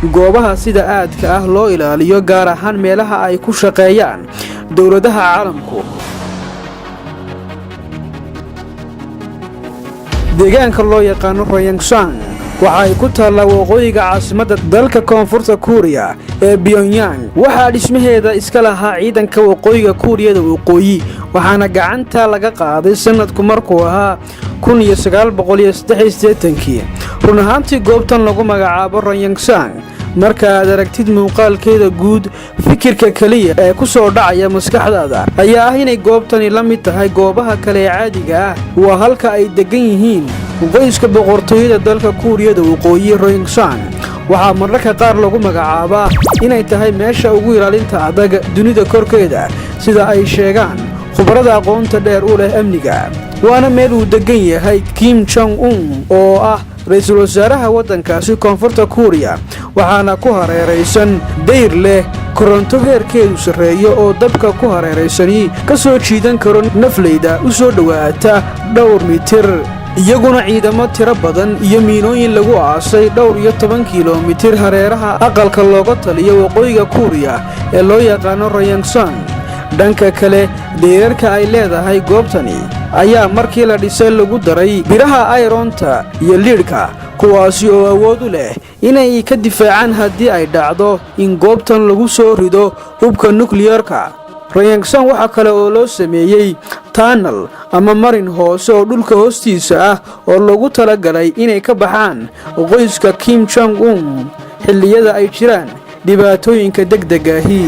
goobaha sida aadka ah loo ilaaliyo gaar ahaan meelaha ay ku shaqeeyaan dowladaha caalamku. deegaanka loo yaqaano Ryongsang waxa ay ku taallaa waqooyiga caasimadda dalka Koonfurta Kuuriya ee Pyongyang. waxaa dhismaheeda iska lahaa ciidanka waqooyiga Kuuriyada Waqooyi, waxaana gacanta laga qaaday sanadku markuu ahaa 1983. run ahaantii goobtan lagu magacaabo Ryongsang marka aad aragtid muuqaalkeeda guud, fikirka kaliya ee ku soo dhacaya maskaxdaada ayaa ah inay goobtani la mid tahay goobaha kale ee caadiga ah. waa halka ay degan yihiin qoyska boqortooyada dalka Kuuriyada Waqooyi. Ryongsang waxaa mararka qaar lagu magacaabaa inay tahay meesha ugu ilaalinta adag dunida korkeeda, sida ay sheegaan khubarada aqoonta dheer u leh amniga. waana meel uu degan yahay Kim Jong-un oo ah ra'iisul wasaaraha waddankaasi Koonfurta Kuuriya, waxaana ku hareeraysan dayr leh koronto heerkeedu sarreeyo oo dabka ku hareeraysani ka soo jiidan karo nafleyda u soo dhowaata dhowr mitir. iyaguna ciidamo tiro badan iyo miinooyin lagu aasay dhowr iyo 10 kiiloomitir hareeraha aqalka looga taliyo waqooyiga Kuuriya ee loo yaqaano Ryongsang. dhanka kale, deerarka ay leedahay goobtani ayaa markii la dhisay lagu daray biraha ironta iyo liidhka, kuwaasi oo awood u leh inay ka difaacaan haddii ay dhacdo in goobtan lagu soo rido hubka nukliyeerka. Ryongsang waxa kale oo loo sameeyey tunnel ama marin hoose oo dhulka hoostiisa ah oo loogu talagalay inay ka baxaan qoyska Kim Jong-un xilliyada ay jiraan dhibaatooyinka degdega ahi.